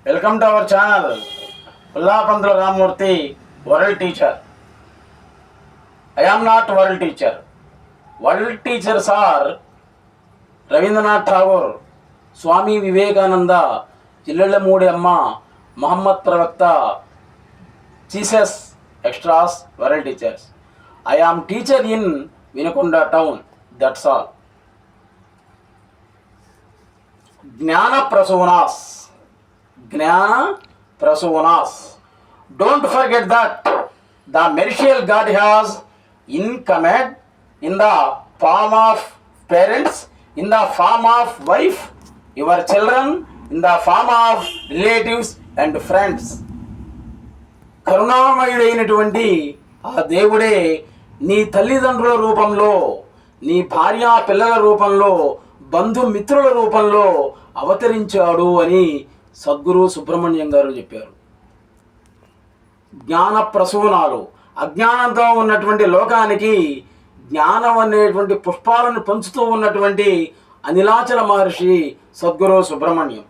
Welcome to our channel. Pullapanthula Ramamurthy, world teacher. I am not world teacher. World teachers are Rabindranath Tagore, Swami Vivekananda, Jillallamudi Amma, Muhammad Pravakta, Jesus, extras, world teachers. I am teacher in Vinukonda town. That's all. Jnana Prasuvanas. Don't forget that the merciful God has incarnate in the form of parents, in the form of wife, your children, in the form of relatives and friends. కరుణామయుడైనటువంటి ఆ దేవుడే నీ తల్లిదండ్రుల రూపంలో, నీ భార్యా పిల్లల రూపంలో, బంధుమిత్రుల రూపంలో అవతరించాడు అని సద్గురు సుబ్రహ్మణ్యం గారు చెప్పారు. జ్ఞాన ప్రసూనాలు, అజ్ఞానంతో ఉన్నటువంటి లోకానికి జ్ఞానం అనేటువంటి పుష్పాలను పంచుతూ ఉన్నటువంటి Anilachala Maharshi Sadguru Subrahmanyam.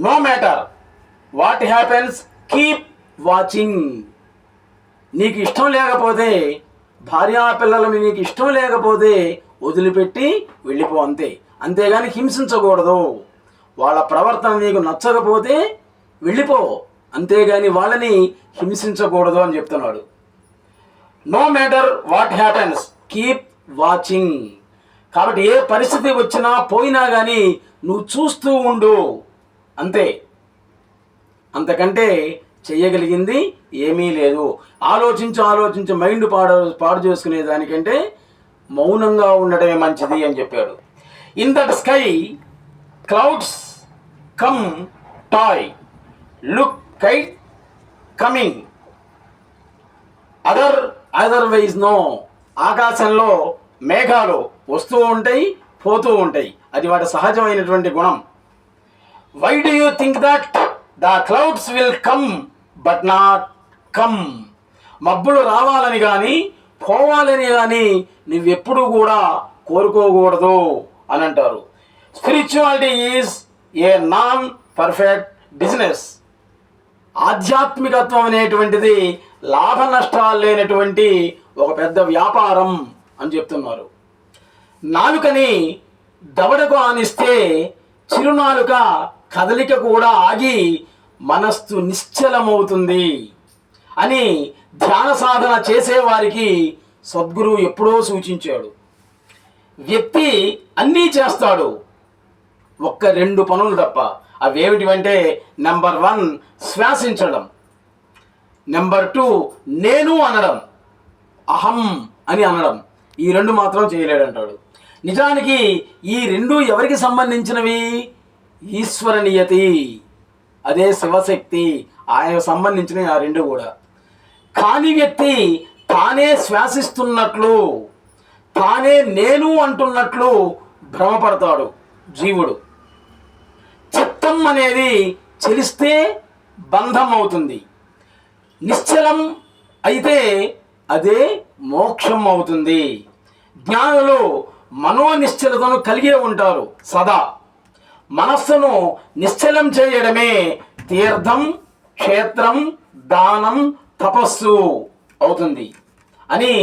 No matter what happens, keep watching. నీకు ఇష్టం లేకపోతే, భార్యా పిల్లలని నీకు ఇష్టం లేకపోతే వదిలిపెట్టి వెళ్ళిపో, అంతే. అంతేగాని హింసించకూడదు. వాళ్ళ ప్రవర్తన నీకు నచ్చకపోతే వెళ్ళిపో, అంతేగాని వాళ్ళని హింసించకూడదు అని చెప్తున్నాడు. No matter what happens, keep watching. కాబట్టి ఏ పరిస్థితి వచ్చినా పోయినా కానీ నువ్వు చూస్తూ ఉండు, అంతే. అంతకంటే చెయ్యగలిగింది ఏమీ లేదు. ఆలోచించి మైండ్ పాడు చేసుకునే దానికంటే మౌనంగా ఉండటమే మంచిది అని చెప్పాడు. In that sky clouds come toy, look kite coming, otherwise no. ఆకాశంలో మేఘాలు వస్తూ ఉంటాయి, పోతూ ఉంటాయి. అది వాటి సహజమైనటువంటి గుణం. Why do you think that the clouds will come but not come. మబ్బులు రావాలని కానీ పోవాలని కానీ నువ్వెప్పుడు కూడా కోరుకోకూడదు అని అంటారు. Spirituality is a non perfect business. ఆధ్యాత్మికత్వం అనేటువంటిది లాభ నష్టాలు లేనటువంటి ఒక పెద్ద వ్యాపారం అని చెప్తున్నారు. నాలుకని దవడకు ఆనిస్తే చిరునాలుక కదలిక కూడా ఆగి మనస్సు నిశ్చలమవుతుంది అని ధ్యాన సాధన చేసేవారికి సద్గురు ఎప్పుడో సూచించాడు. వ్యక్తి అన్నీ చేస్తాడు, ఒక్క 2 పనులు తప్ప. అవేమిటివంటే, నెంబర్ 1 శ్వాసించడం, నెంబర్ 2 నేను అనడం, అహం అని అనడం. ఈ 2 మాత్రం చేయలేడంటాడు. నిజానికి ఈ 2 ఎవరికి సంబంధించినవి? ఈశ్వర నియతి, అదే శివశక్తి, ఆయనకు సంబంధించినవి ఆ 2 కూడా. కాని వ్యక్తి తానే శ్వాసిస్తున్నట్లు, తానే నేను అంటున్నట్లు భ్రమపడతాడు జీవుడు. చిత్తం అనేది చెలిస్తే బంధం అవుతుంది, నిశ్చలం అయితే అదే మోక్షం అవుతుంది. జ్ఞానులు మనోనిశ్చలతను కలిగే ఉంటారు సదా. మనస్సును నిశ్చలం చేయడమే తీర్థం, క్షేత్రం, దానం, తపస్సు అవుతుంది అని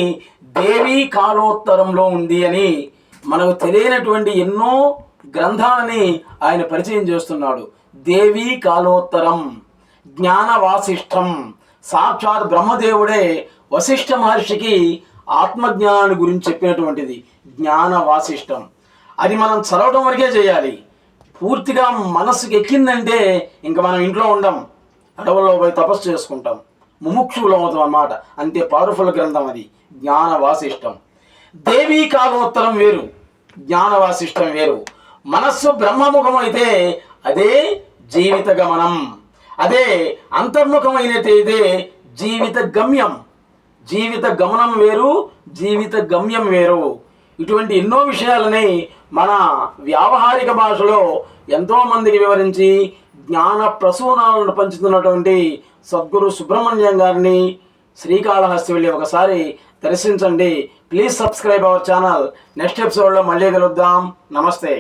దేవీ కాలోత్తరంలో ఉంది అని మనకు తెలియనటువంటి ఎన్నో గ్రంథాలని ఆయన పరిచయం చేస్తున్నాడు. దేవీ కాలోత్తరం, జ్ఞాన వాసిష్టం. సాక్షాత్ బ్రహ్మదేవుడే వశిష్ఠ మహర్షికి ఆత్మజ్ఞానాన్ని గురించి చెప్పినటువంటిది జ్ఞాన వాసిష్టం. అది మనం చదవడం వరకే చేయాలి. పూర్తిగా మనస్సుకి ఎక్కిందంటే ఇంకా మనం ఇంట్లో ఉండం, అడవుల్లో పోయి తపస్సు చేసుకుంటాం, ముముక్షువులు అవుతాం అన్నమాట. అంతే పవర్ఫుల్ గ్రంథం అది జ్ఞాన వాసిష్టం. దేవీ కాలోత్తరం వేరు, జ్ఞాన వాసిష్టం వేరు. మనస్సు బ్రహ్మముఖం అయితే అదే జీవిత గమనం, అదే అంతర్ముఖమైనట్టయితే జీవిత గమ్యం. జీవిత గమనం వేరు, జీవిత గమ్యం వేరు. ఇటువంటి ఎన్నో విషయాలని మన వ్యావహారిక భాషలో ఎంతోమందికి వివరించి జ్ఞాన ప్రసూనాలను పంచుతున్నటువంటి సద్గురు సుబ్రహ్మణ్యం గారిని శ్రీకాళహస్తి వెళ్ళి ఒకసారి దర్శించండి. Please subscribe our channel. Next ఎపిసోడ్లో మళ్ళీ కలుద్దాం. నమస్తే.